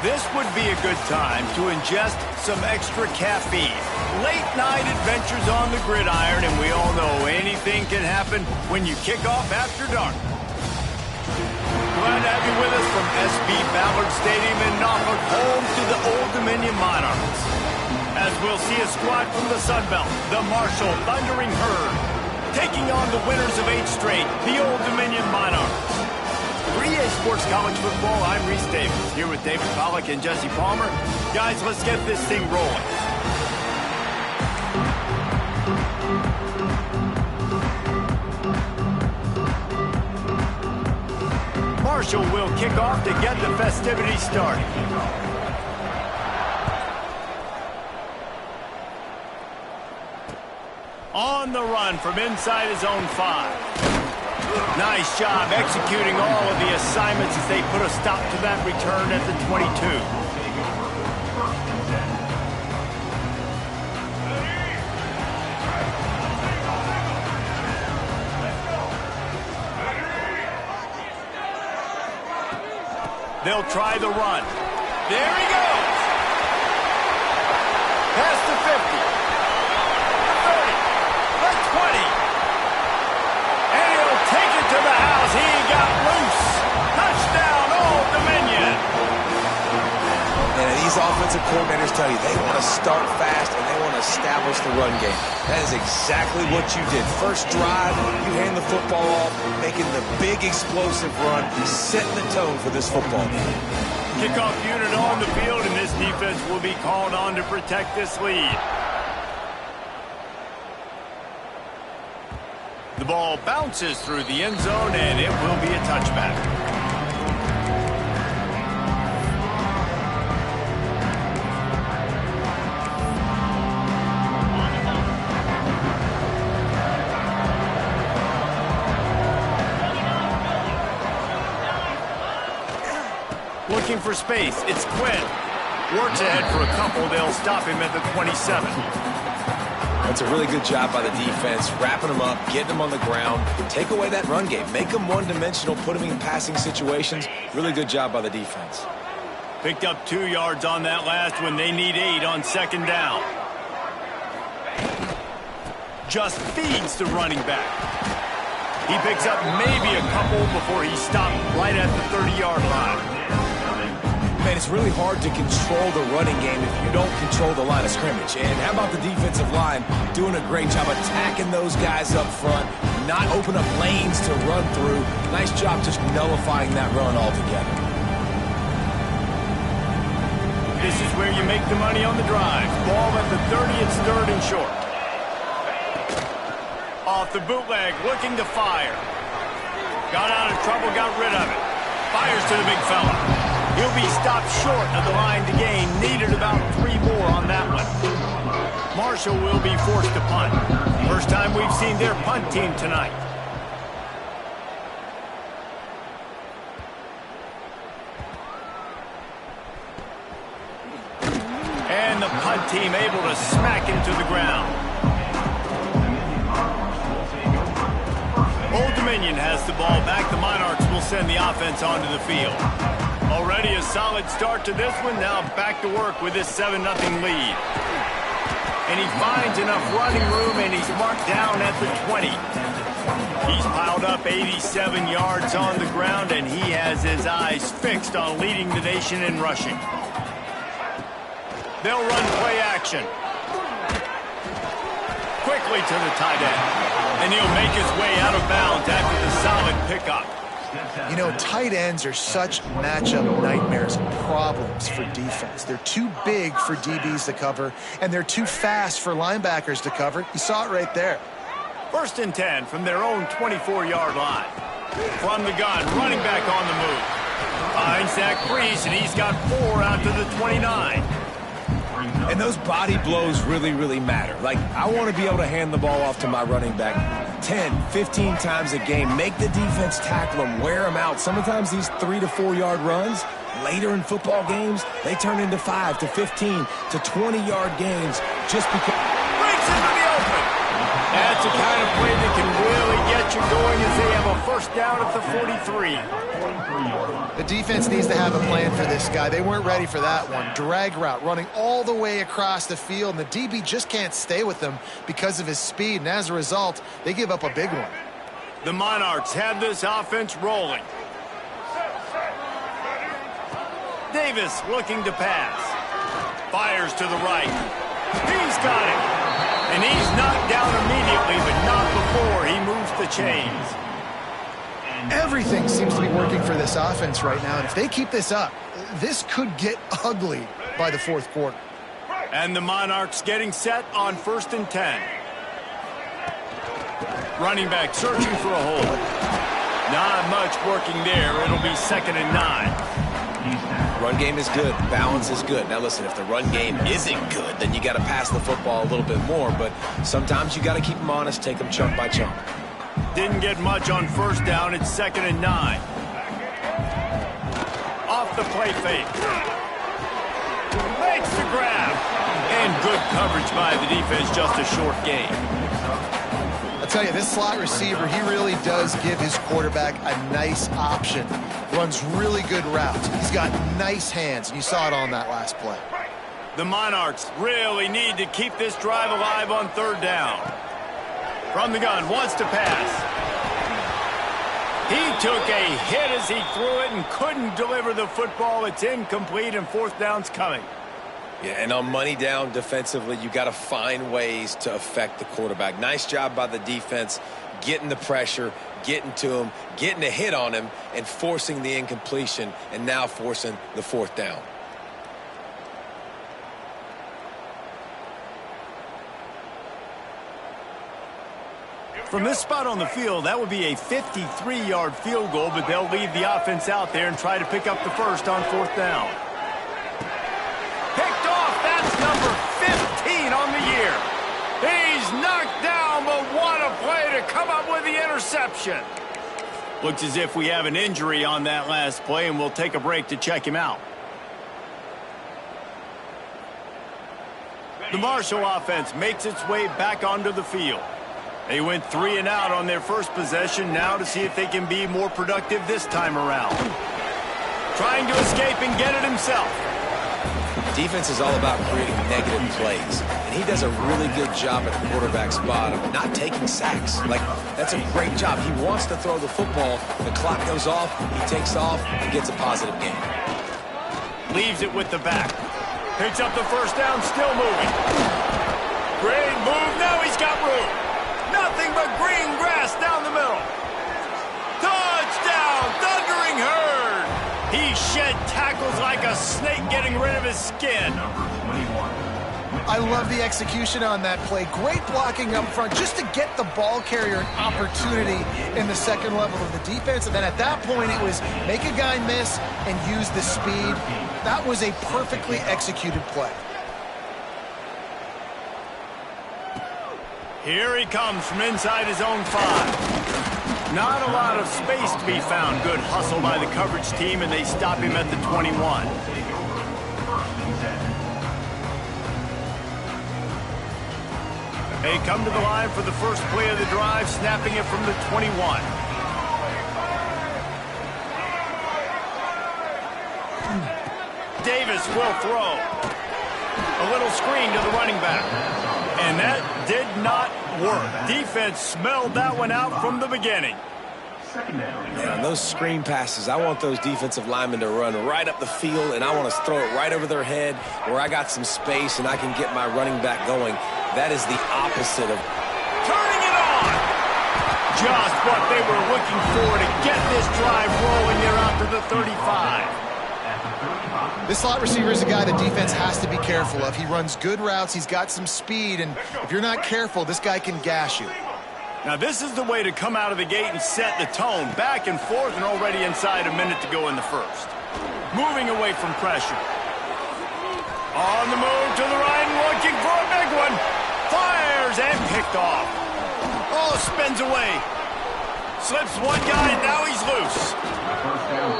This would be a good time to ingest some extra caffeine. Late night adventures on the gridiron, and we all know anything can happen when you kick off after dark. Glad to have you with us from SB Ballard Stadium in Norfolk, home to the Old Dominion Monarchs. As we'll see a squad from the Sun Belt, the Marshall Thundering Herd, taking on the winners of 8 straight, the Old Dominion Monarchs. 3A Sports College Football, I'm Reese Davis, here with David Pollack and Jesse Palmer. Guys, let's get this thing rolling. Marshall will kick off to get the festivities started. On the run from inside his own 5. Nice job executing all of the assignments as they put a stop to that return at the 22. They'll try the run. There he goes. Past the 50. The 30. The 20. Take it to the house. He got loose. Touchdown, Old Dominion. And these offensive coordinators tell you they want to start fast and they want to establish the run game. That is exactly what you did. First drive, you hand the football off, making the big explosive run, setting the tone for this football game. Kickoff unit on the field, and this defense will be called on to protect this lead. The ball bounces through the end zone, and it will be a touchback. Looking for space. It's Quinn. Works ahead for a couple. They'll stop him at the 27. That's a really good job by the defense, wrapping them up, getting them on the ground. Take away that run game. Make them one-dimensional, put them in passing situations. Really good job by the defense. Picked up 2 yards on that last one. They need 8 on second down. Just feeds the running back. He picks up maybe a couple before he stopped right at the 30-yard line. Man, it's really hard to control the running game if you don't control the line of scrimmage. And how about the defensive line doing a great job attacking those guys up front, not open up lanes to run through. Nice job just nullifying that run altogether. This is where you make the money on the drive. Ball at the 30, it's 3rd and short. Off the bootleg, looking to fire. Got out of trouble, got rid of it. Fires to the big fella. He'll be stopped short of the line to gain. Needed about 3 more on that one. Marshall will be forced to punt. First time we've seen their punt team tonight. And the punt team able to smack him to the ground. Old Dominion has the ball back. The Monarchs will send the offense onto the field. Already a solid start to this one. Now back to work with this 7-0 lead. And he finds enough running room, and he's marked down at the 20. He's piled up 87 yards on the ground, and he has his eyes fixed on leading the nation in rushing. They'll run play action. Quickly to the tight end. And he'll make his way out of bounds after the solid pickup. You know, tight ends are such matchup nightmares and problems for defense. They're too big for DBs to cover, and they're too fast for linebackers to cover. You saw it right there. 1st and 10 from their own 24-yard line. From the gun, running back on the move. Finds that crease, and he's got 4 out to the 29. And those body blows really, really matter. Like, I want to be able to hand the ball off to my running back 10, 15 times a game. Make the defense tackle them, wear them out. Sometimes these 3 to 4 yard runs, later in football games, they turn into 5 to 15 to 20-yard games just because. Breaks into the open. That's the kind of play that can really get you going as they have a 1st first down at the 43. The defense needs to have a plan for this guy. They weren't ready for that one. Drag route running all the way across the field, and the DB just can't stay with him because of his speed, and as a result, they give up a big one. The Monarchs have this offense rolling. Davis looking to pass. Fires to the right. He's got it. And he's knocked down immediately, but not before he moves the chains. Everything seems to be working for this offense right now, and if they keep this up, this could get ugly by the fourth quarter. And the Monarchs getting set on 1st and 10. Running back searching for a hole. Not much working there. It'll be 2nd and 9. Run game is good. Balance is good. Now, listen, if the run game isn't good, then you got to pass the football a little bit more. But sometimes you got to keep them honest, take them chunk by chunk. Didn't get much on 1st down. It's 2nd and 9. Off the play fake. Makes the grab. And good coverage by the defense. Just a short gain. I'll tell you, this slot receiver, he really does give his quarterback a nice option. Runs really good routes. He's got nice hands, and you saw it on that last play. The Monarchs really need to keep this drive alive on 3rd down. From the gun, wants to pass. He took a hit as he threw it and couldn't deliver the football. It's incomplete, and 4th down's coming. Yeah, and on money down defensively, you got to find ways to affect the quarterback. Nice job by the defense, getting the pressure, getting to him, getting a hit on him, and forcing the incompletion, and now forcing the 4th down. From this spot on the field, that would be a 53-yard field goal, but they'll leave the offense out there and try to pick up the first on 4th down. Picked off, that's number 15 on the year. He's knocked down, but what a play to come up with the interception. Looks as if we have an injury on that last play, and we'll take a break to check him out. The Marshall offense makes its way back onto the field. They went 3 and out on their first possession, now to see if they can be more productive this time around. Trying to escape and get it himself. Defense is all about creating negative plays, and he does a really good job at the quarterback spot of not taking sacks. Like, that's a great job. He wants to throw the football. The clock goes off, he takes off, and gets a positive gain. Leaves it with the back. Picks up the first down, still moving. Great move, now he's got room. Nothing but green grass down the middle. Touchdown, Thundering Herd. He shed tackles like a snake getting rid of his skin. I love the execution on that play. Great blocking up front just to get the ball carrier an opportunity in the second level of the defense. And then at that point, it was make a guy miss and use the speed. That was a perfectly executed play. Here he comes from inside his own 5. Not a lot of space to be found. Good hustle by the coverage team, and they stop him at the 21. They come to the line for the first play of the drive, snapping it from the 21. Davis will throw. A little screen to the running back. And that did not work. Defense smelled that one out from the beginning. Yeah, on those screen passes, I want those defensive linemen to run right up the field, and I want to throw it right over their head where I got some space and I can get my running back going. That is the opposite of turning it on. Just what they were looking for to get this drive rolling there out to the 35. This slot receiver is a guy the defense has to be careful of. He runs good routes, he's got some speed, and if you're not careful, this guy can gash you. Now this is the way to come out of the gate and set the tone. Back and forth and already inside a minute to go in the first. Moving away from pressure. On the move to the right and looking for a big one. Fires and picked off. Oh, spins away. Slips one guy, now he's loose.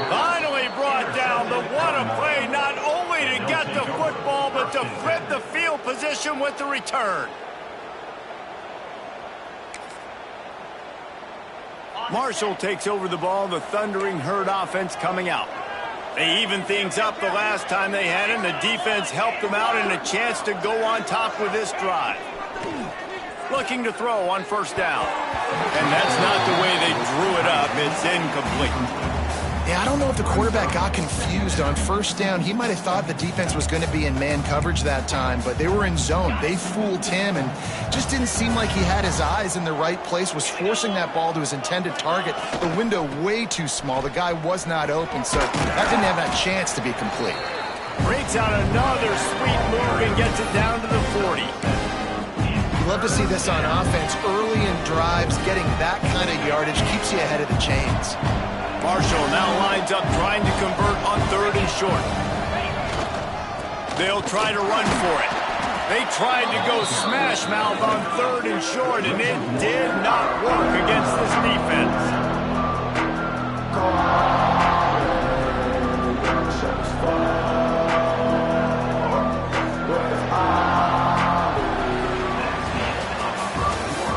Finally brought down, but what a play, not only to get the football, but to flip the field position with the return. Marshall takes over the ball, the Thundering Herd offense coming out. They evened things up the last time they had it, and the defense helped them out and a chance to go on top with this drive. Looking to throw on first down. And that's not the way they drew it up. It's incomplete. Yeah, I don't know if the quarterback got confused on first down. He might have thought the defense was going to be in man coverage that time, but they were in zone. They fooled him and just didn't seem like he had his eyes in the right place, was forcing that ball to his intended target. The window way too small. The guy was not open, so that didn't have that chance to be complete. Breaks out another sweet move and gets it down to the 40. You love to see this on offense. Early in drives, getting that kind of yardage keeps you ahead of the chains. Marshall now lines up trying to convert on third and short. They'll try to run for it. They tried to go smash mouth on third and short, and it did not work against this defense.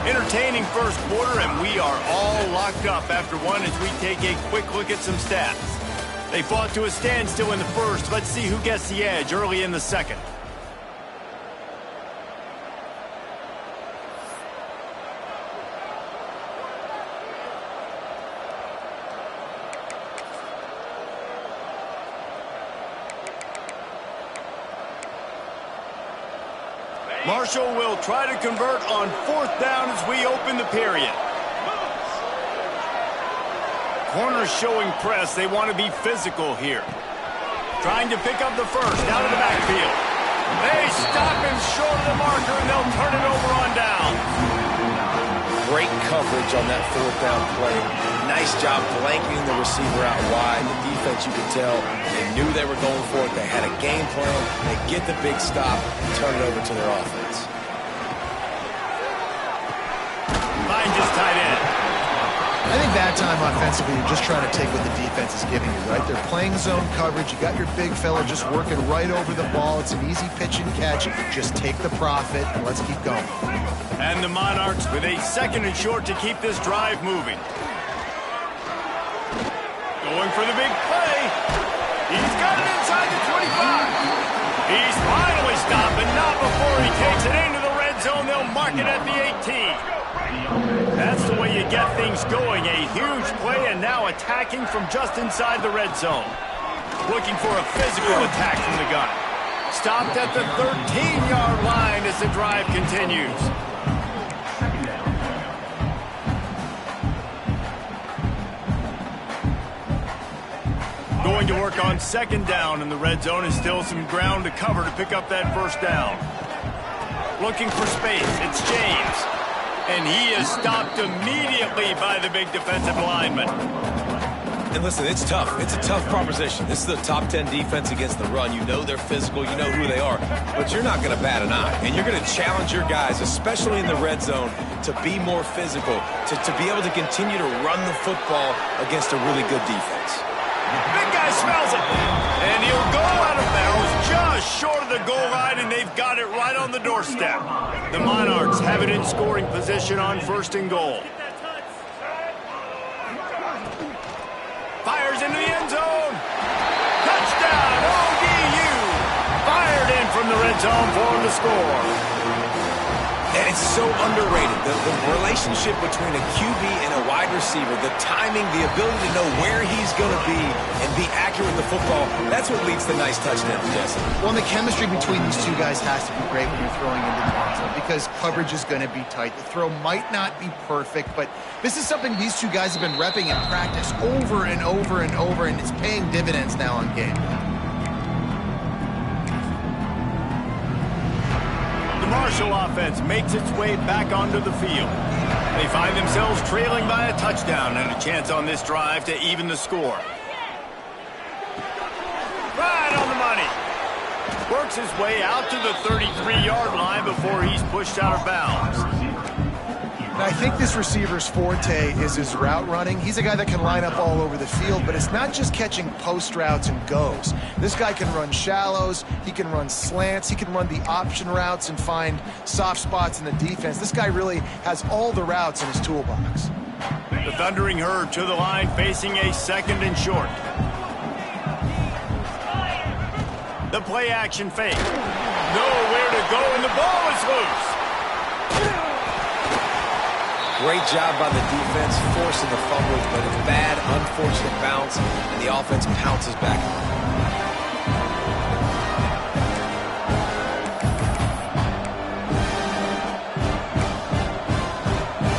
Entertaining first quarter, and we are all locked up after one as we take a quick look at some stats. They fought to a standstill in the first. Let's see who gets the edge early in the second. Marshall will try to convert on fourth down as we open the period. Corners showing press. They want to be physical here. Trying to pick up the first out of the backfield. They stop him short of the marker, and they'll turn it over on down. Great coverage on that fourth down play. Nice job blanketing the receiver out wide. The defense, you could tell, they knew they were going for it. They had a game plan. They get the big stop and turn it over to their offense. Finds his tight end. I think that time offensively, you're just trying to take what the defense is giving you, right? They're playing zone coverage. You got your big fella just working right over the ball. It's an easy pitch and catch. Just take the profit and let's keep going. And the Monarchs with a second and short to keep this drive moving. Going for the big play. He's got it inside the 25. He's finally stopped, but not before he takes it into the red zone. They'll mark it at the 18. That's the way you get things going. A huge play, and now attacking from just inside the red zone. Looking for a physical attack from the gun. Stopped at the 13-yard line as the drive continues. Going to work on second down in the red zone, and still some ground to cover to pick up that first down. Looking for space. It's James. And he is stopped immediately by the big defensive lineman. And listen, it's tough. It's a tough proposition. This is a top 10 defense against the run. You know they're physical. You know who they are. But you're not going to bat an eye. And you're going to challenge your guys, especially in the red zone, to be more physical, to be able to continue to run the football against a really good defense. Big guy smells it. And he'll go out of bounds just short of the goal line, and they've got it right on the doorstep. The Monarchs have it in scoring position on first and goal. Fires into the end zone. Touchdown, ODU. Fired in from the red zone for him to score. And it's so underrated. The relationship between a QB and a wide receiver, the timing, the ability to know where he's going to be and be accurate with the football, that's what leads to nice touchdowns, Jesse. Well, and the chemistry between these two guys has to be great when you're throwing into the end zone because coverage is going to be tight. The throw might not be perfect, but this is something these two guys have been repping in practice over and over and over, and it's paying dividends now on game. The Marshall offense makes its way back onto the field. They find themselves trailing by a touchdown and a chance on this drive to even the score. Right on the money. Works his way out to the 33-yard line before he's pushed out of bounds. And I think this receiver's forte is his route running. He's a guy that can line up all over the field, but it's not just catching post routes and goes. This guy can run shallows, he can run slants, he can run the option routes and find soft spots in the defense. This guy really has all the routes in his toolbox. The Thundering Herd to the line, facing a 2nd and short. The play action fake. Nowhere to go, and the ball is loose. Great job by the defense forcing the fumble, but a bad, unfortunate bounce, and the offense pounces back.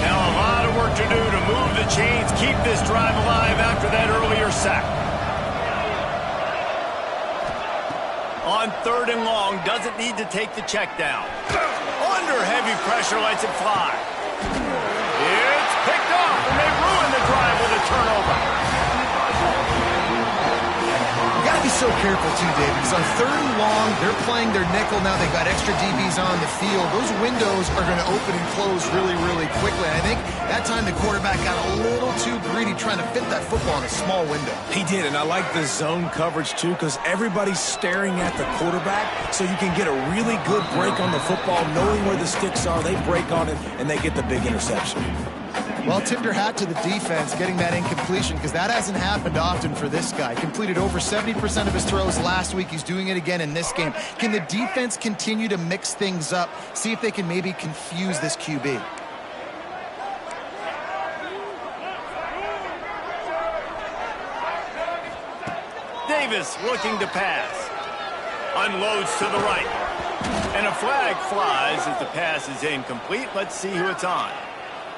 Now a lot of work to do to move the chains, keep this drive alive after that earlier sack. On 3rd and long, doesn't need to take the check down. Under heavy pressure, lets it fly. It's picked off, and they ruin the drive with a turnover. You got to be so careful, too, David, because on 3rd and long, they're playing their nickel now. They've got extra DBs on the field. Those windows are going to open and close really, really quickly. And I think that time the quarterback got a little too greedy trying to fit that football in a small window. He did, and I like the zone coverage, too, because everybody's staring at the quarterback, so you can get a really good break on the football, knowing where the sticks are. They break on it, and they get the big interception. Well, tip your hat to the defense getting that incompletion, because that hasn't happened often for this guy. Completed over 70% of his throws last week. He's doing it again in this game. Can the defense continue to mix things up, see if they can maybe confuse this QB? Davis looking to pass. Unloads to the right. And a flag flies as the pass is incomplete. Let's see who it's on.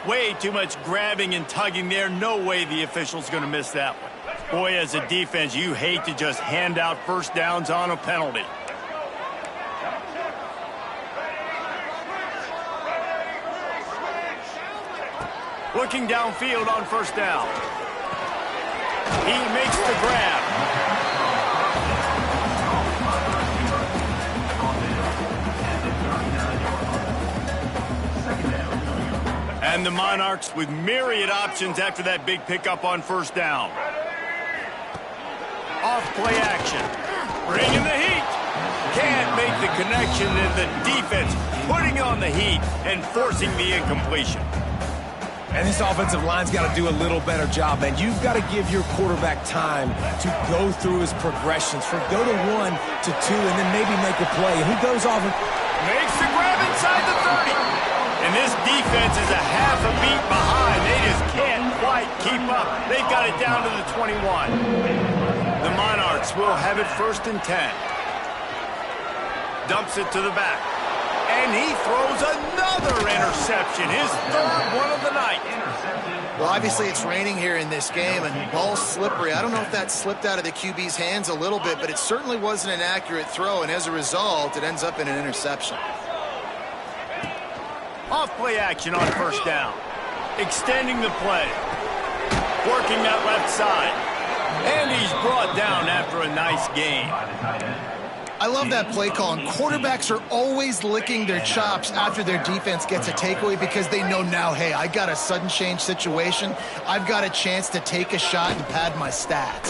Way too much grabbing and tugging there. No way the official's going to miss that one. Boy, as a defense, you hate to just hand out first downs on a penalty. Looking downfield on 1st down. He makes the grab. And the Monarchs with myriad options after that big pickup on 1st down. Off play action. Bringing the heat. Can't make the connection, and the defense putting on the heat and forcing the incompletion. And this offensive line's got to do a little better job, man. You've got to give your quarterback time to go through his progressions. Go to 1 to 2 and then maybe make a play. And he goes off and makes the grab inside the 30. And this defense is a half a beat behind. They just can't quite keep up. They've got it down to the 21. The Monarchs will have it 1st and 10. Dumps it to the back. And he throws another interception, his 3rd one of the night. Well, obviously it's raining here in this game, and the ball's slippery. I don't know if that slipped out of the QB's hands a little bit, but it certainly wasn't an accurate throw, and as a result, it ends up in an interception. Off play action on 1st down. Extending the play. Working that left side. And he's brought down after a nice gain. I love that play call, and quarterbacks are always licking their chops after their defense gets a takeaway because they know now, hey, I got a sudden change situation. I've got a chance to take a shot and pad my stats.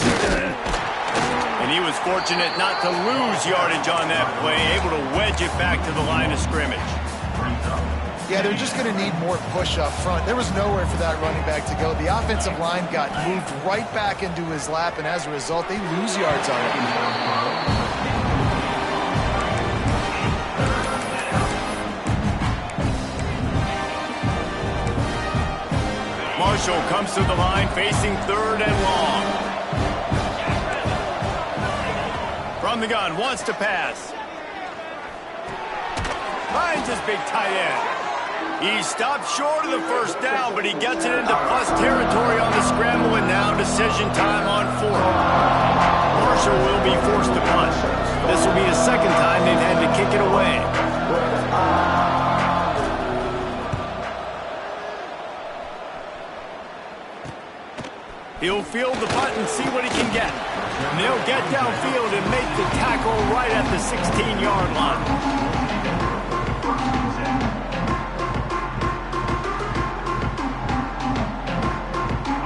And he was fortunate not to lose yardage on that play, able to wedge it back to the line of scrimmage. Yeah, they're just going to need more push up front. There was nowhere for that running back to go. The offensive line got moved right back into his lap, and as a result, they lose yards on it. Marshall comes to the line facing 3rd and long. From the gun, wants to pass. Finds his big tight end. He stopped short of the 1st down, but he gets it into plus territory on the scramble, and now decision time on 4th. Marshall will be forced to punt. This will be the 2nd time they've had to kick it away. He'll field the punt and see what he can get. And they'll get downfield and make the tackle right at the 16-yard line.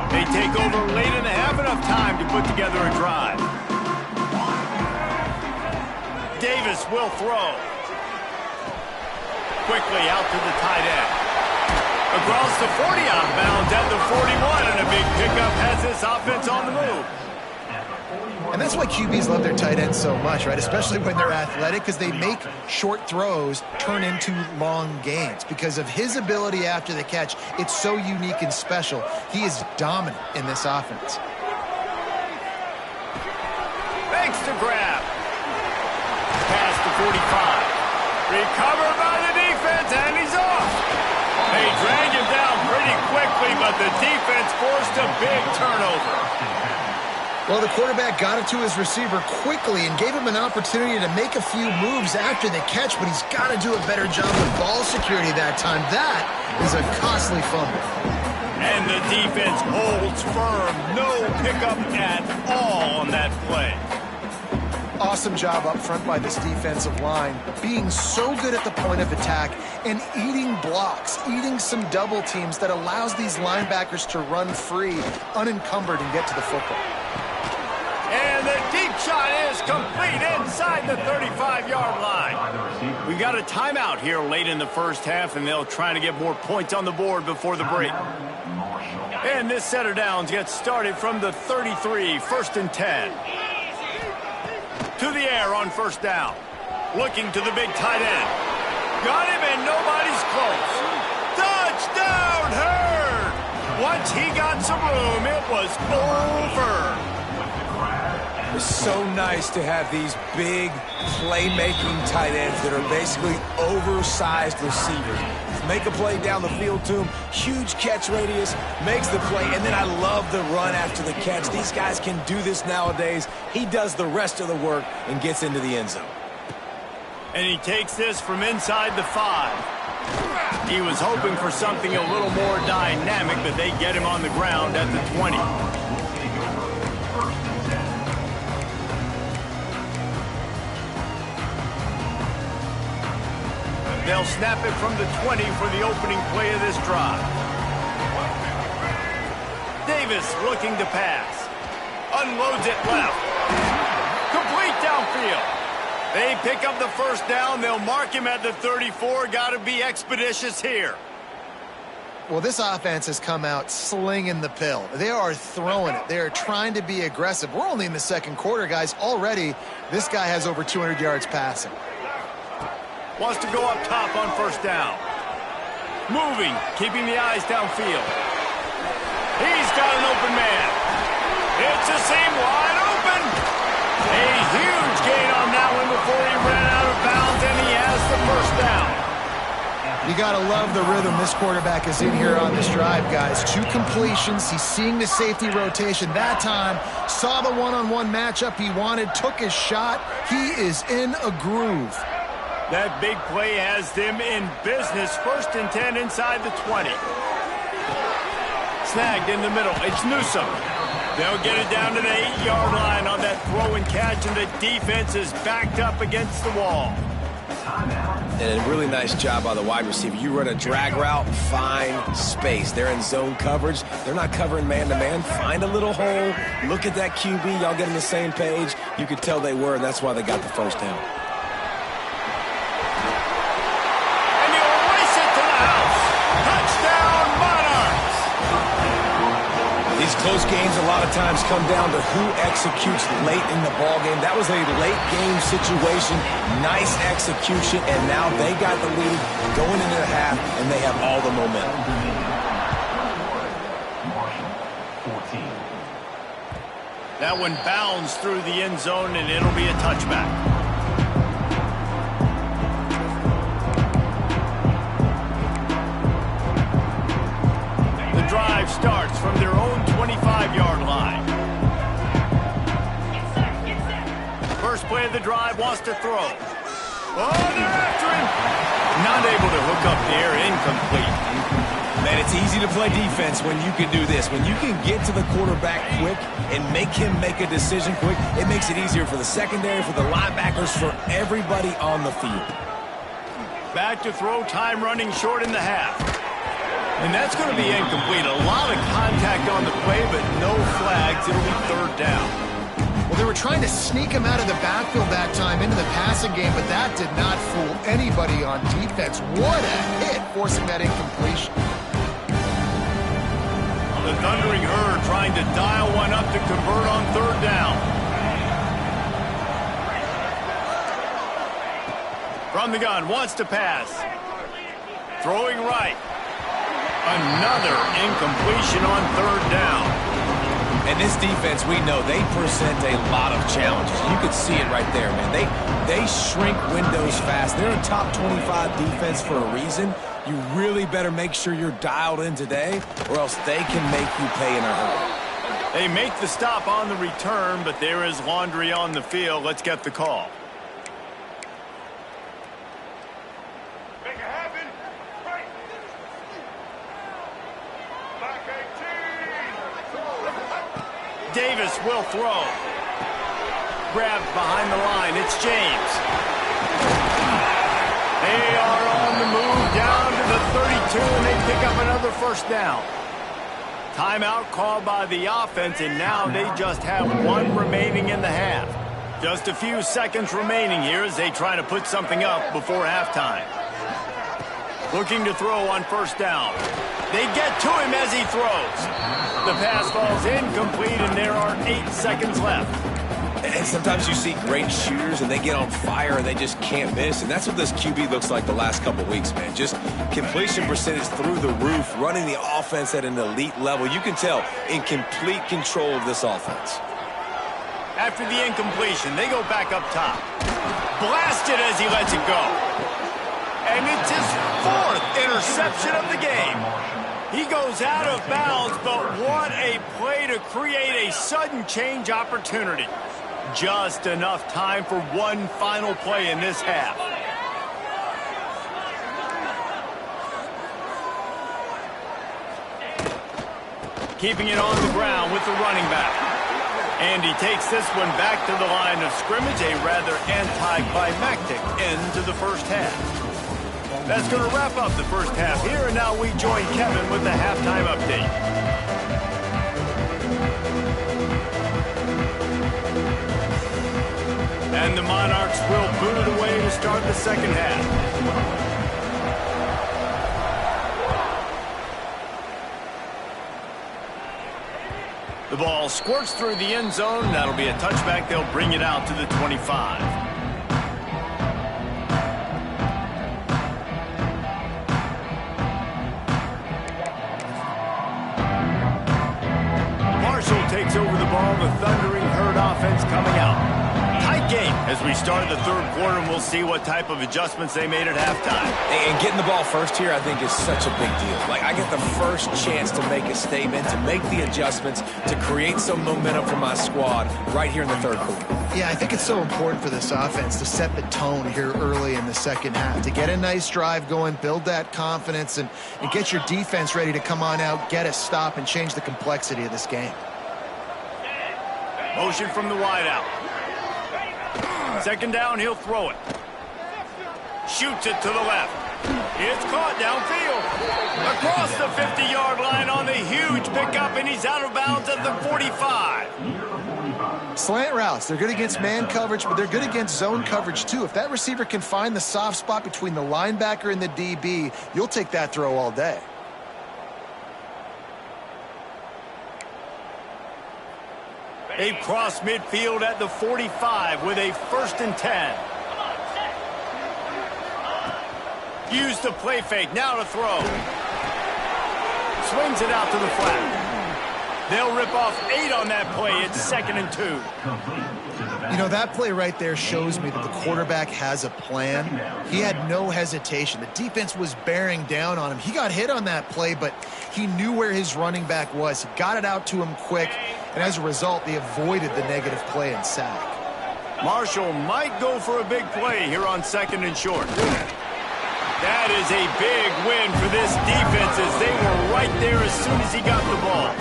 They take over late and have enough time to put together a drive. Davis will throw. Quickly out to the tight end. Across the 40, out of bounds at the 41, and a big pickup has this offense on the move. And that's why QBs love their tight ends so much, right? Especially when they're athletic, because they make short throws turn into long gains. Because of his ability after the catch, it's so unique and special. He is dominant in this offense. Makes the grab. Past the 45. Recovered by the defense, and he's off. They drag him down pretty quickly, but the defense forced a big turnover. Well, the quarterback got it to his receiver quickly and gave him an opportunity to make a few moves after the catch, but he's got to do a better job with ball security that time. That is a costly fumble. And the defense holds firm. No pickup at all on that play. Awesome job up front by this defensive line, being so good at the point of attack and eating blocks, eating some double teams that allows these linebackers to run free, unencumbered, and get to the football. And the deep shot is complete inside the 35-yard line. We got a timeout here late in the first half, and they'll try to get more points on the board before the break. And this set of downs gets started from the 33, 1st and 10. To the air on first down. Looking to the big tight end. Got him and nobody's close. Touchdown, Hurd! Once he got some room, it was over. It's so nice to have these big playmaking tight ends that are basically oversized receivers. Make a play down the field to him, huge catch radius, makes the play, and then I love the run after the catch. These guys can do this nowadays. He does the rest of the work and gets into the end zone. And he takes this from inside the 5. He was hoping for something a little more dynamic, but they get him on the ground at the 20. They'll snap it from the 20 for the opening play of this drive. Davis looking to pass. Unloads it left. Complete downfield. They pick up the first down. They'll mark him at the 34. Got to be expeditious here. Well, this offense has come out slinging the pill. They are throwing it. They are trying to be aggressive. We're only in the second quarter, guys. Already, this guy has over 200 yards passing. Wants to go up top on first down. Moving, keeping the eyes downfield. He's got an open man. It's a seam wide open. A huge gain on that one before he ran out of bounds, and he has the first down. You got to love the rhythm this quarterback is in here on this drive, guys. 2 completions. He's seeing the safety rotation. That time, saw the one-on-one matchup he wanted, took his shot. He is in a groove. That big play has them in business. 1st and 10 inside the 20. Snagged in the middle. It's Newsome. They'll get it down to the 8-yard line on that throw and catch, and the defense is backed up against the wall. And a really nice job by the wide receiver. You run a drag route, find space. They're in zone coverage. They're not covering man-to-man. Find a little hole. Look at that QB. Y'all get on the same page. You could tell they were, and that's why they got the first down. These close games a lot of times come down to who executes late in the ball game. That was a late game situation, nice execution, and now they got the lead going into the half, and they have all the momentum. That one bounds through the end zone, and it'll be a touchback. The drive starts from their own 25-yard line. First play of the drive, wants to throw. Oh, they're after him. Not able to hook up there, incomplete. Man, it's easy to play defense when you can do this. When you can get to the quarterback quick and make him make a decision quick, it makes it easier for the secondary, for the linebackers, for everybody on the field. Back to throw, time running short in the half. And that's going to be incomplete. A lot of contact on the play, but no flags. It'll be 3rd down. Well, they were trying to sneak him out of the backfield that time into the passing game, but that did not fool anybody on defense. What a hit, forcing that incompletion. The Thundering Herd trying to dial one up to convert on third down. From the gun, wants to pass. Throwing right. Another incompletion on third down. And this defense, we know, they present a lot of challenges. You can see it right there, man. They shrink windows fast. They're a top 25 defense for a reason. You really better make sure you're dialed in today, or else they can make you pay in a hurry. They make the stop on the return, but there is laundry on the field. Let's get the call. Davis will throw. Grabbed behind the line. It's James. They are on the move down to the 32, and they pick up another first down. Timeout called by the offense, and now they just have one remaining in the half. Just a few seconds remaining here as they try to put something up before halftime. Looking to throw on first down. They get to him as he throws. The pass falls incomplete, and there are 8 seconds left. And sometimes you see great shooters, and they get on fire, and they just can't miss. And that's what this QB looks like the last couple weeks, man. Just completion percentage through the roof, running the offense at an elite level. You can tell in complete control of this offense. After the incompletion, they go back up top. Blasted as he lets it go. And it's his 4th interception of the game. He goes out of bounds, but what a play to create a sudden change opportunity. Just enough time for one final play in this half. Keeping it on the ground with the running back. And he takes this one back to the line of scrimmage, a rather anticlimactic end to the first half. That's going to wrap up the first half here, and now we join Kevin with the halftime update. And the Monarchs will boot it away to start the second half. The ball squirts through the end zone. That'll be a touchback. They'll bring it out to the 25. Takes over the ball, the Thundering Herd offense coming out. Tight game as we start the third quarter, and we'll see what type of adjustments they made at halftime. And getting the ball first here, I think, is such a big deal. Like, I get the first chance to make a statement, to make the adjustments, to create some momentum for my squad right here in the third quarter. Yeah, I think it's so important for this offense to set the tone here early in the second half, to get a nice drive going, build that confidence, and get your defense ready to come on out, get a stop, and change the complexity of this game. Motion from the wideout. Second down, he'll throw it. Shoots it to the left. It's caught downfield. Across the 50-yard line on the huge pickup, and he's out of bounds at the 45. Slant routes, they're good against man coverage, but they're good against zone coverage too. If that receiver can find the soft spot between the linebacker and the DB, you'll take that throw all day. They've crossed midfield at the 45 with a 1st and 10. Use the play fake, now to throw. Swings it out to the flat. They'll rip off 8 on that play. It's 2nd and 2. You know, that play right there shows me that the quarterback has a plan. He had no hesitation. The defense was bearing down on him. He got hit on that play, but he knew where his running back was. He got it out to him quick, and as a result, they avoided the negative play and sack. Marshall might go for a big play here on 2nd and short. That is a big win for this defense as they were right there as soon as he got the ball.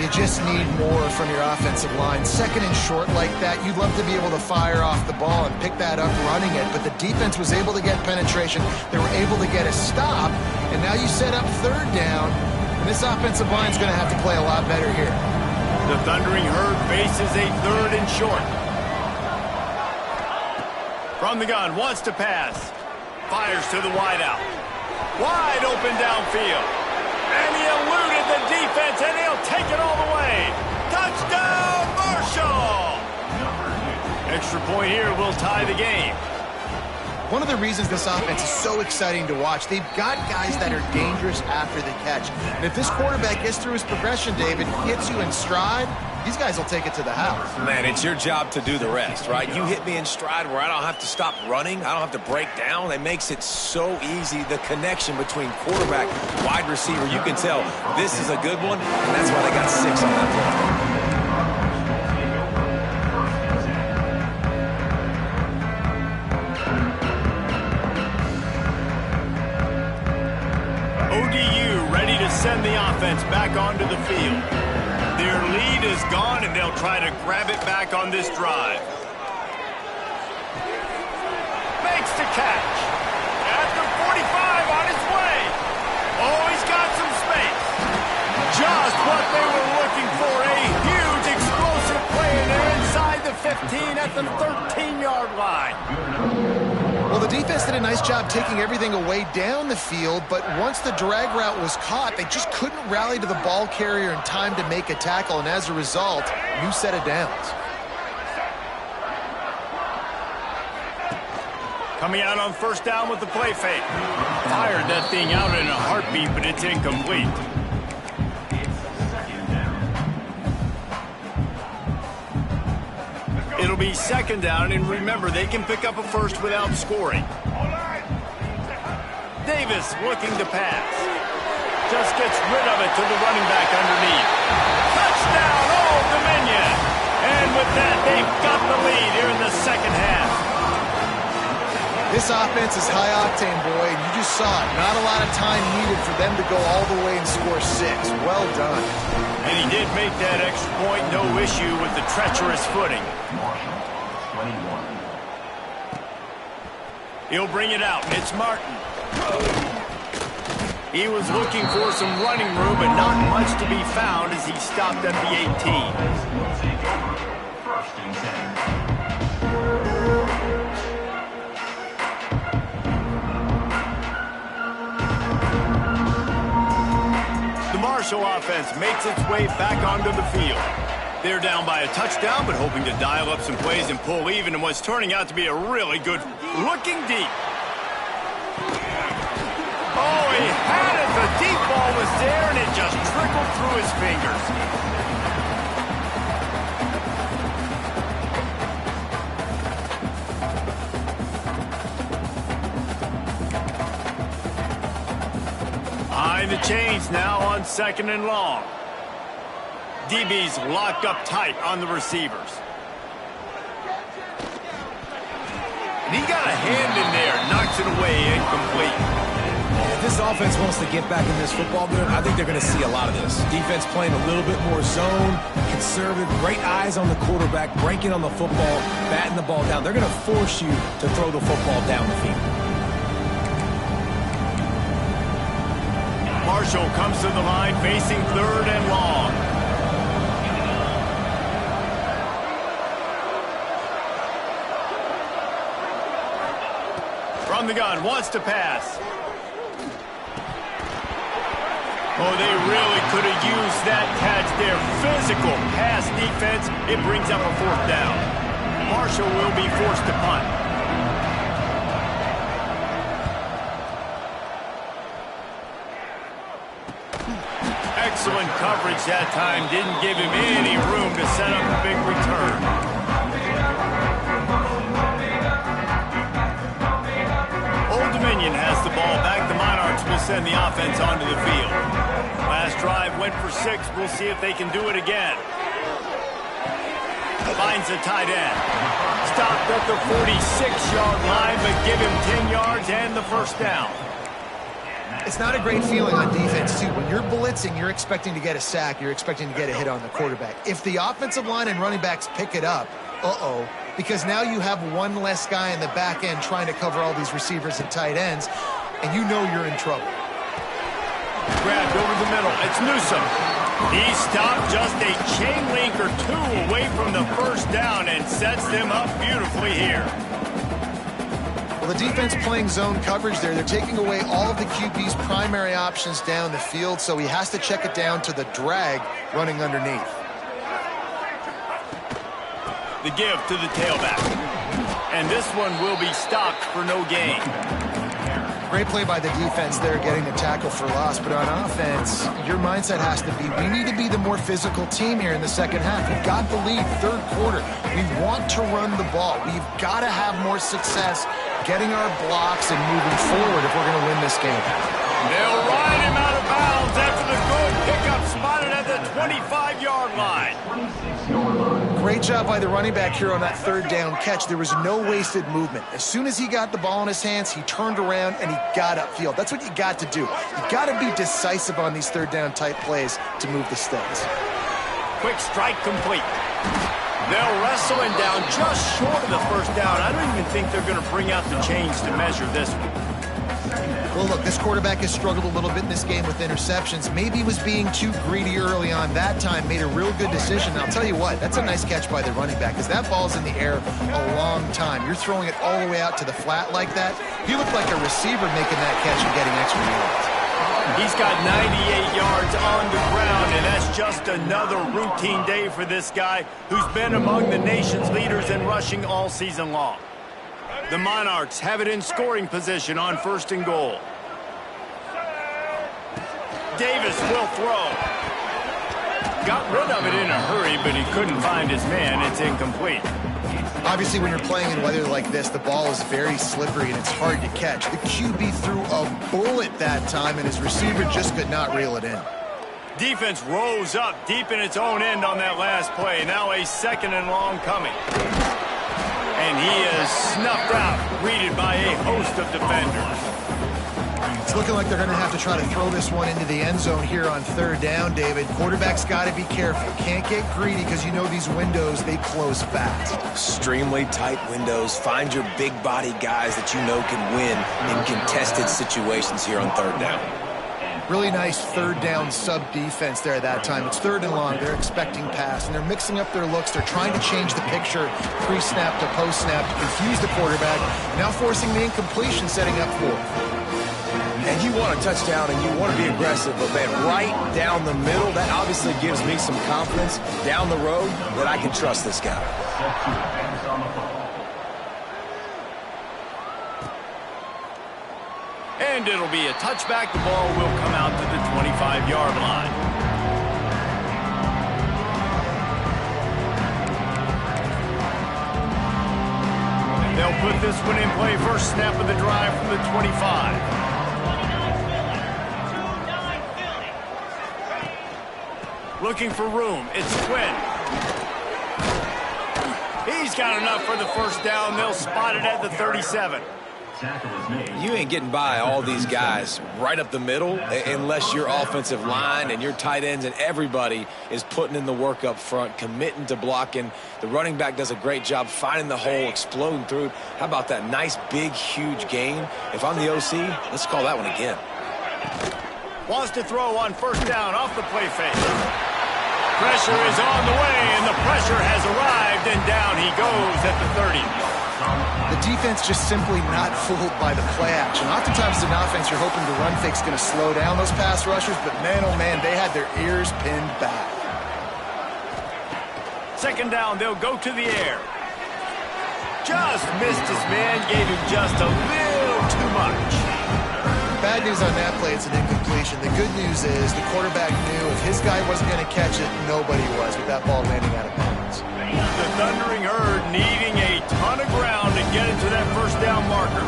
You just need more from your offensive line. 2nd and short like that, you'd love to be able to fire off the ball and pick that up running it, but the defense was able to get penetration. They were able to get a stop, and now you set up 3rd down, and this offensive line is going to have to play a lot better here. The Thundering Herd faces a 3rd and short. From the gun, wants to pass. Fires to the wideout. Wide open downfield. And he eluded the defense, and he'll take it all the way. Touchdown, Marshall! Extra point here will tie the game. One of the reasons this offense is so exciting to watch, they've got guys that are dangerous after the catch. And if this quarterback gets through his progression, David, hits you in stride, these guys will take it to the house. Man, it's your job to do the rest, right? You hit me in stride where I don't have to stop running. I don't have to break down. It makes it so easy, the connection between quarterback, wide receiver. You can tell this is a good one, and that's why they got 6 on that play. ODU ready to send the offense back onto the field. Their lead is gone, and they'll try to grab it back on this drive. Makes the catch. At the 45 on his way. Oh, he's got some space. Just what they were looking for. A huge explosive play, and they're inside the 15 at the 13-yard line. Well, the defense did a nice job taking everything away down the field, but once the drag route was caught, they just couldn't rally to the ball carrier in time to make a tackle, and as a result, new set of downs. Coming out on first down with the play fake. Fired that thing out in a heartbeat, but it's incomplete. It'll be second down, and remember, they can pick up a first without scoring. Davis looking to pass. Just gets rid of it to the running back underneath. Touchdown, Old Dominion! And with that, they've got the lead here in the second half. This offense is high octane, boy, and you just saw it. Not a lot of time needed for them to go all the way and score 6. Well done. And he did make that extra point, no issue with the treacherous footing. He'll bring it out. It's Martin. He was looking for some running room, but not much to be found as he stopped at the 18. The Marshall offense makes its way back onto the field. They're down by a touchdown, but hoping to dial up some plays and pull even in what's turning out to be a really good looking deep. Oh, he had it. The deep ball was there, and it just trickled through his fingers. Behind the chains now on second and long. DB's locked up tight on the receivers. And he got a hand in there, knocks it away, incomplete. If this offense wants to get back in this football game, I think they're going to see a lot of this. Defense playing a little bit more zone, conservative, great eyes on the quarterback, breaking on the football, batting the ball down. They're going to force you to throw the football down the field. Marshall comes to the line facing third and long. From the gun, wants to pass. Oh, they really could have used that catch there. Physical pass defense. It brings up a fourth down. Marshall will be forced to punt. Excellent coverage that time. Didn't give him any room to set up a big return. Old Dominion has the ball back. The Monarchs will send the offense onto the field. Last drive went for 6. We'll see if they can do it again. Finds the tight end. Stopped at the 46-yard line, but give him 10 yards and the first down. It's not a great feeling on defense, too. When you're blitzing, you're expecting to get a sack. You're expecting to get a hit on the quarterback. If the offensive line and running backs pick it up, because now you have one less guy in the back end trying to cover all these receivers and tight ends, and you know you're in trouble. Grabbed over the middle. It's Newsom. He stopped just a chain link or 2 away from the first down and sets them up beautifully here. Well, the defense playing zone coverage there. They're taking away all of the QB's primary options down the field, so he has to check it down to the drag running underneath. The give to the tailback. And this one will be stopped for no gain. Great play by the defense there, getting the tackle for loss. But on offense, your mindset has to be, we need to be the more physical team here in the second half. We've got the lead, third quarter. We want to run the ball. We've got to have more success getting our blocks and moving forward if we're going to win this game. They'll ride him out of bounds after the good pickup spotted at the 25-yard line. Great job by the running back here on that third down catch. There was no wasted movement. As soon as he got the ball in his hands, he turned around and he got upfield. That's what you got to do. You got to be decisive on these third down type plays to move the sticks. Quick strike complete. They'll wrestle him down just short of the first down. I don't even think they're going to bring out the chains to measure this one. Well, look, this quarterback has struggled a little bit in this game with interceptions. Maybe he was being too greedy early on. That time made a real good decision. And I'll tell you what, that's a nice catch by the running back because that ball's in the air a long time. You're throwing it all the way out to the flat like that. He looked like a receiver making that catch and getting extra yards. He's got 98 yards on the ground, and that's just another routine day for this guy who's been among the nation's leaders in rushing all season long. The Monarchs have it in scoring position on 1st and goal. Davis will throw. Got rid of it in a hurry, but he couldn't find his man. It's incomplete. Obviously, when you're playing in weather like this, the ball is very slippery and it's hard to catch. The QB threw a bullet that time, and his receiver just could not reel it in. Defense rose up deep in its own end on that last play. Now a 2nd and long coming. And he is snuffed out, greeted by a host of defenders. It's looking like they're going to have to try to throw this one into the end zone here on 3rd down, David. Quarterback's got to be careful. Can't get greedy because you know these windows, they close fast. Extremely tight windows. Find your big body guys that you know can win in contested situations here on 3rd down. Really nice 3rd down sub-defense there that time. It's 3rd and long. They're expecting pass, and they're mixing up their looks. They're trying to change the picture pre-snap to post-snap to confuse the quarterback, now forcing the incompletion, setting up 4th. And you want a touchdown and you want to be aggressive, but man, right down the middle, that obviously gives me some confidence down the road that I can trust this guy. And it'll be a touchback. The ball will come out to the 25-yard line. They'll put this one in play. First snap of the drive from the 25. Looking for room. It's Quinn. He's got enough for the first down. They'll spot it at the 37. You ain't getting by all these guys right up the middle unless your offensive line and your tight ends and everybody is putting in the work up front, committing to blocking. The running back does a great job finding the hole, exploding through. How about that nice, big, huge gain? If I'm the OC, let's call that one again. Wants to throw on first down off the play fake. Pressure is on the way, and the pressure has arrived, and down he goes at the 30. The defense just simply not fooled by the play action. Oftentimes in offense, you're hoping the run fake's going to slow down those pass rushers, but man, oh man, they had their ears pinned back. 2nd down, they'll go to the air. Just missed his man, gave him just a little too much. Bad news on that play, it's an incompletion. The good news is the quarterback knew if his guy wasn't going to catch it, nobody was with that ball landing out of bounds. The Thundering Herd needing a ton of ground to get into that first down marker.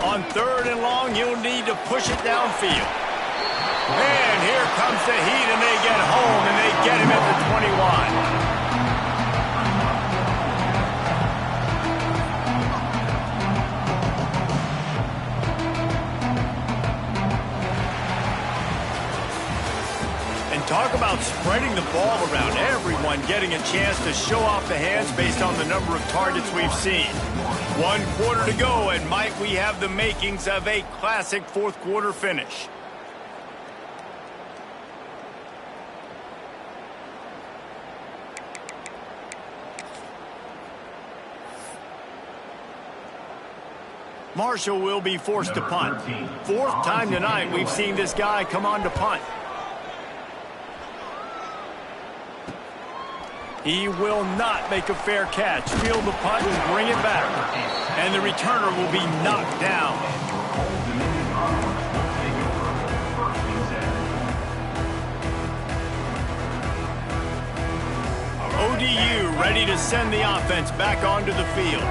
On 3rd and long, you'll need to push it downfield. And here comes the heat, and they get home, and they get him at the 21. Talk about spreading the ball around. Everyone getting a chance to show off the hands based on the number of targets we've seen. 1 quarter to go, and might we have the makings of a classic 4th quarter finish. Marshall will be forced to punt. Fourth time tonight we've seen this guy come on to punt. He will not make a fair catch. Field the punt and bring it back. And the returner will be knocked down. ODU ready to send the offense back onto the field.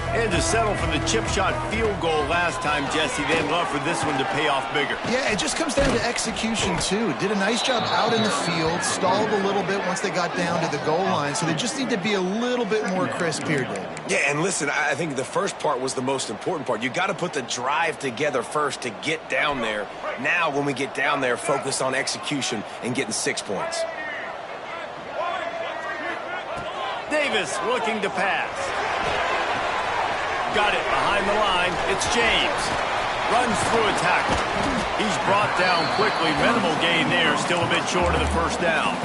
And to settle for the chip shot field goal last time, Jesse. They'd love for this one to pay off bigger. Yeah, it just comes down to execution, too. Did a nice job out in the field, stalled a little bit once they got down to the goal line, so they just need to be a little bit more crisp here, Dave. Yeah, and listen, I think the first part was the most important part. You got to put the drive together first to get down there. Now, when we get down there, focus on execution and getting 6 points. Davis looking to pass. Got it behind the line. It's James. Runs through a tackle. He's brought down quickly. Minimal gain there. Still a bit short of the first down.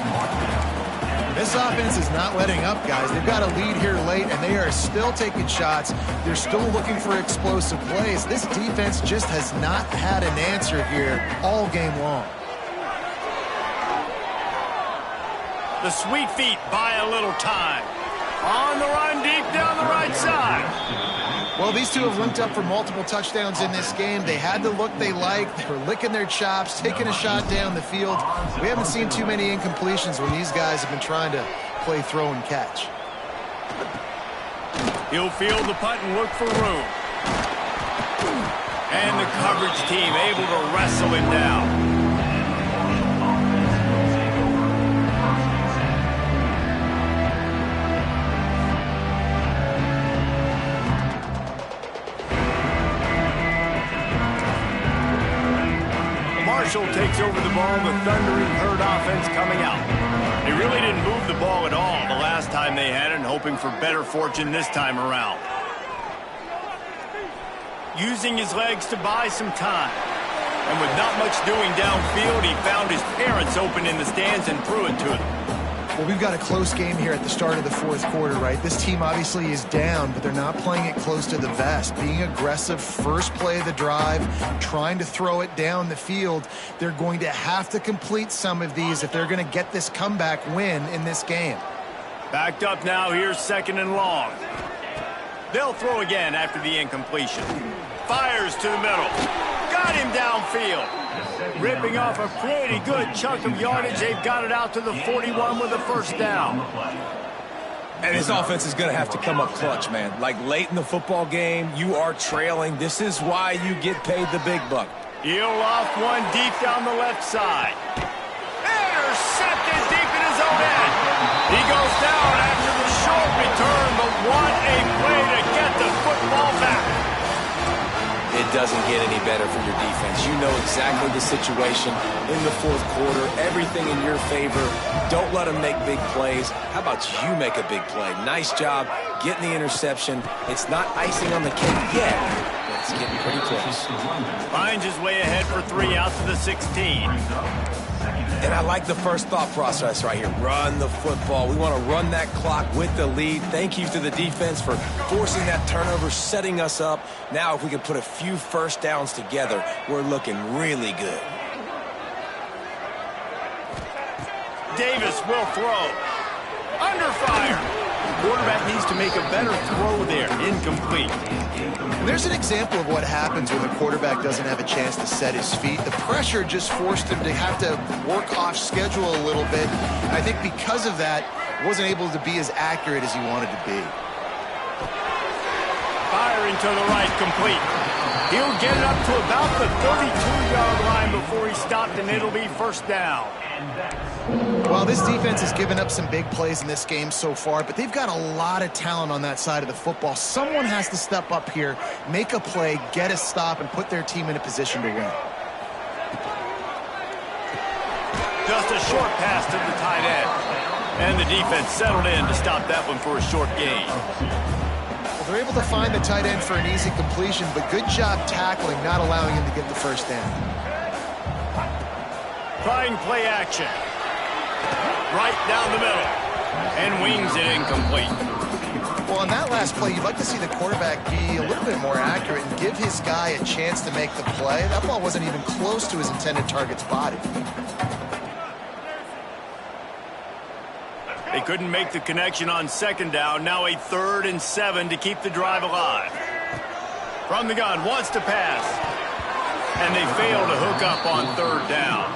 This offense is not letting up, guys. They've got a lead here late, and they are still taking shots. They're still looking for explosive plays. This defense just has not had an answer here all game long. The sweet feet buy a little time. On the run deep down the right side. Well, these two have linked up for multiple touchdowns in this game. They had the look they liked. They were licking their chops, taking a shot down the field. We haven't seen too many incompletions when these guys have been trying to play throw and catch. He'll field the punt and look for room. And the coverage team able to wrestle him down. Marshall takes over the ball, the thundering herd offense coming out. They really didn't move the ball at all the last time they had it, and hoping for better fortune this time around. Using his legs to buy some time. And with not much doing downfield, he found his parents open in the stands and threw it to them. Well, we've got a close game here at the start of the fourth quarter, right? This team obviously is down, but they're not playing it close to the vest. Being aggressive, first play of the drive, trying to throw it down the field. They're going to have to complete some of these if they're going to get this comeback win in this game. Backed up now, here's second and long. They'll throw again after the incompletion. Fires to the middle. Got him downfield. Ripping off a pretty good chunk of yardage. They've got it out to the 41 with a first down. And this offense is going to have to come up clutch, man. Like late in the football game, you are trailing. This is why you get paid the big buck. He'll off one deep down the left side. Intercepted deep in his own end. He goes down after the short return, but what a play to get the football back. It doesn't get any better for your defense. You know exactly the situation in the fourth quarter. Everything in your favor. Don't let them make big plays. How about you make a big play? Nice job getting the interception. It's not icing on the cake yet, but it's getting pretty close. Finds his way ahead for 3 out to the 16. And I like the first thought process right here. Run the football. We want to run that clock with the lead. Thank you to the defense for forcing that turnover, setting us up. Now, if we can put a few first downs together, we're looking really good. Davis will throw. Under fire. The quarterback needs to make a better throw there. Incomplete. There's an example of what happens when the quarterback doesn't have a chance to set his feet. The pressure just forced him to have to work off schedule a little bit. And I think because of that, wasn't able to be as accurate as he wanted to be. Firing to the right, complete. He'll get it up to about the 32-yard line before he stopped, and it'll be first down. Well, this defense has given up some big plays in this game so far, but they've got a lot of talent on that side of the football. Someone has to step up here, make a play, get a stop, and put their team in a position to win. Just a short pass to the tight end. And the defense settled in to stop that one for a short gain. Well, they're able to find the tight end for an easy completion, but good job tackling, not allowing him to get the first down. Trying play action. Right down the middle. And wings it incomplete. Well, on that last play, you'd like to see the quarterback be a little bit more accurate and give his guy a chance to make the play. That ball wasn't even close to his intended target's body. They couldn't make the connection on second down. Now a 3rd and 7 to keep the drive alive. From the gun, wants to pass. And they fail to hook up on 3rd down.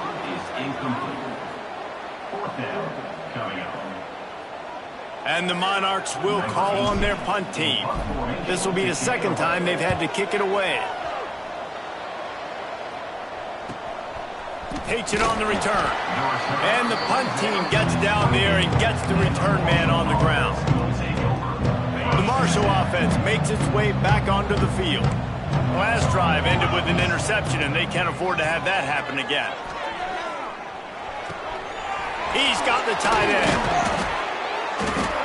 And the Monarchs will call on their punt team. This will be the 2nd time they've had to kick it away. Takes it on the return. And the punt team gets down there and gets the return man on the ground. The Marshall offense makes its way back onto the field. The last drive ended with an interception, and they can't afford to have that happen again. He's got the tight end.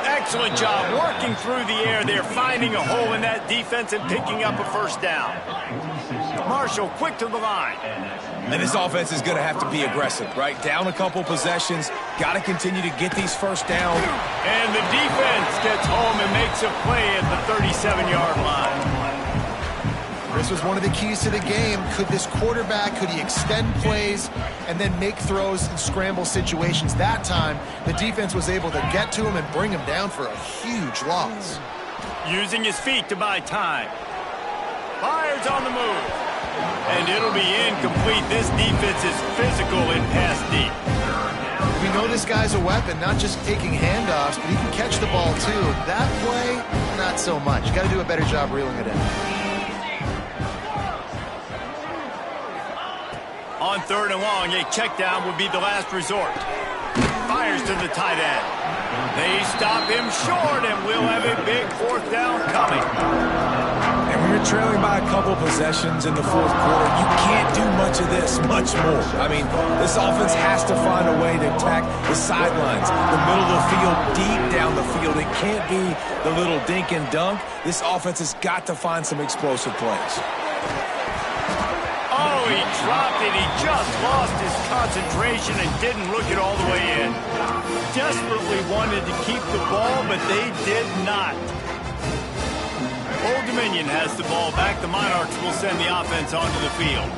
Excellent job working through the air there, finding a hole in that defense and picking up a 1st down. Marshall quick to the line. And this offense is going to have to be aggressive, right? Down a couple possessions, got to continue to get these 1st down. And the defense gets home and makes a play at the 37-yard line. This was one of the keys to the game. Could this quarterback, could he extend plays and then make throws in scramble situations? That time, the defense was able to get to him and bring him down for a huge loss. Using his feet to buy time. Fires on the move. And it'll be incomplete. This defense is physical in pass deep. We know this guy's a weapon, not just taking handoffs, but he can catch the ball too. That play, not so much. Got to do a better job reeling it in. On 3rd and long, a check down would be the last resort. Fires to the tight end. They stop him short, and we'll have a big 4th down coming. And when you're trailing by a couple possessions in the 4th quarter, you can't do much of this, much more. I mean, this offense has to find a way to attack the sidelines, the middle of the field, deep down the field. It can't be the little dink and dunk. This offense has got to find some explosive plays. Oh, he dropped it. He just lost his concentration and didn't look it all the way in. Desperately wanted to keep the ball, but they did not. Old Dominion has the ball back. The Monarchs will send the offense onto the field.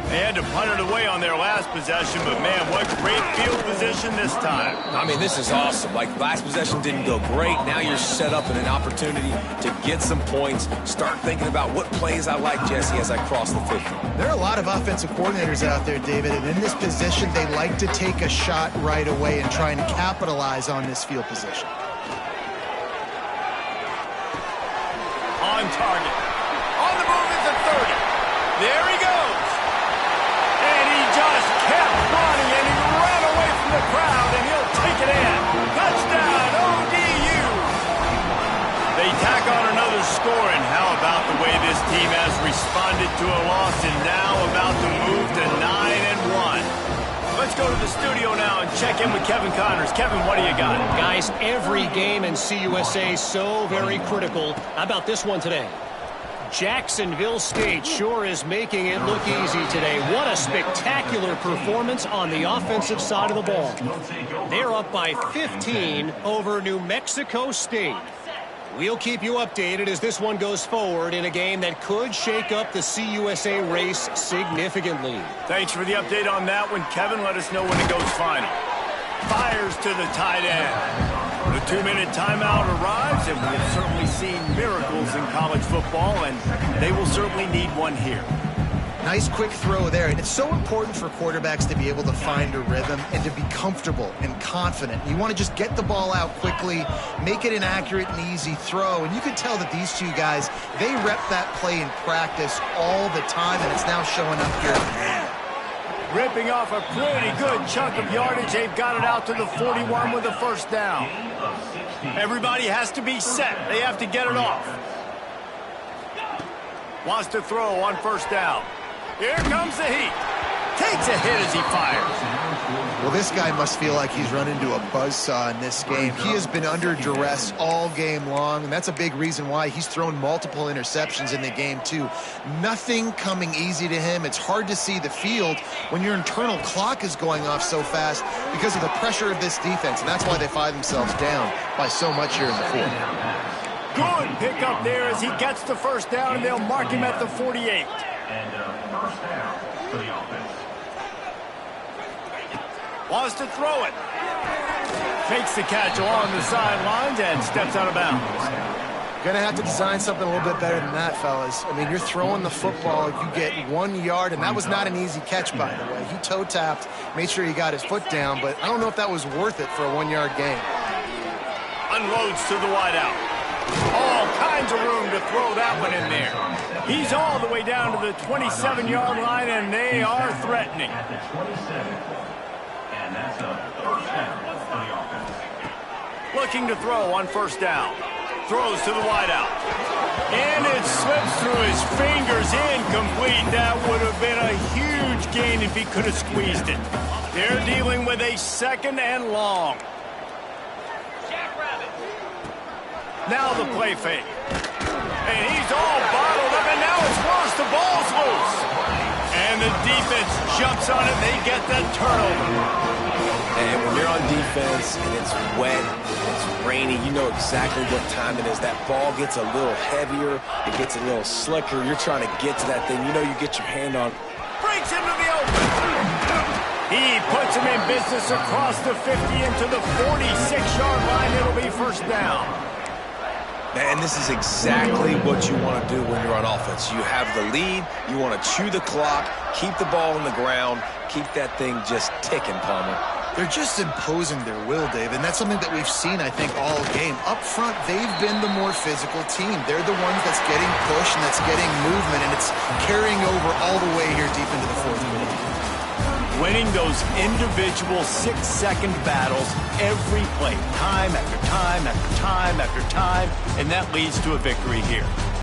They had to punt it away on their last possession, but man, what great field position this time. I mean, this is awesome. Like, last possession didn't go great. Now you're set up in an opportunity to get some points. Start thinking about what plays I like, Jesse, as I cross the 50. There are a lot of offensive coordinators out there, David, and in this position, they like to take a shot right away and try and capitalize on this field position. On target. On the move is the 30. There he goes. And he just kept running, and he ran away from the crowd, and he'll take it in. Touchdown, ODU. They tack on another score, and how about the way this team has responded to a loss and now about to move to 9-1. Let's go to the studio now and check in with Kevin Connors. Kevin, what do you got? Guys, every game in CUSA so very critical. How about this one today? Jacksonville State sure is making it look easy today. What a spectacular performance on the offensive side of the ball. They're up by 15 over New Mexico State. We'll keep you updated as this one goes forward in a game that could shake up the CUSA race significantly. Thanks for the update on that one, Kevin. Let us know when it goes final. Fires to the tight end. The 2-minute timeout arrives, and we've certainly seen miracles in college football, and they will certainly need one here. Nice quick throw there, and it's so important for quarterbacks to be able to find a rhythm and to be comfortable and confident. You want to just get the ball out quickly, make it an accurate and easy throw, and you can tell that these two guys, they rep that play in practice all the time, and it's now showing up here. Ripping off a pretty good chunk of yardage. They've got it out to the 41 with a 1st down. Everybody has to be set. They have to get it off. Wants to throw on 1st down. Here comes the heat. Takes a hit as he fires. Well, this guy must feel like he's run into a buzzsaw in this game. He has been under duress all game long, and that's a big reason why he's thrown multiple interceptions in the game, too. Nothing coming easy to him. It's hard to see the field when your internal clock is going off so fast because of the pressure of this defense, and that's why they find themselves down by so much here in the 4th. Good pickup there as he gets the first down, and they'll mark him at the 48. First down for the offense. Wants to throw it. Makes the catch along the sidelines and steps out of bounds. You're going to have to design something a little bit better than that, fellas. I mean, you're throwing the football, you get 1 yard, and that was not an easy catch, by the way. He toe tapped, made sure he got his foot down, but I don't know if that was worth it for a 1 yard gain. Unloads to the wideout. All kinds of room to throw that one in there. He's all the way down to the 27-yard line, and they are threatening. At the 27. And that's a first down for the offense. Looking to throw on first down. Throws to the wideout. And it slips through his fingers, incomplete. That would have been a huge gain if he could have squeezed it. They're dealing with a second and long. Now the play fake. And he's all bottled up, and now it's worse. The ball's loose. And the defense jumps on it. They get the turnover. And when you're on defense and it's wet, it's rainy, you know exactly what time it is. That ball gets a little heavier. It gets a little slicker. You're trying to get to that thing. You know you get your hand on. Breaks into the open. He puts him in business across the 50 into the 46-yard line. It'll be first down. And this is exactly what you want to do when you're on offense. You have the lead. You want to chew the clock, keep the ball on the ground, keep that thing just ticking, Palmer. They're just imposing their will, Dave, and that's something that we've seen, I think, all game. Up front, they've been the more physical team. They're the ones that's getting pushed and that's getting movement, and it's carrying over all the way here deep into the fourth quarter. Winning those individual 6-second battles every play, time after time after time after time, and that leads to a victory here.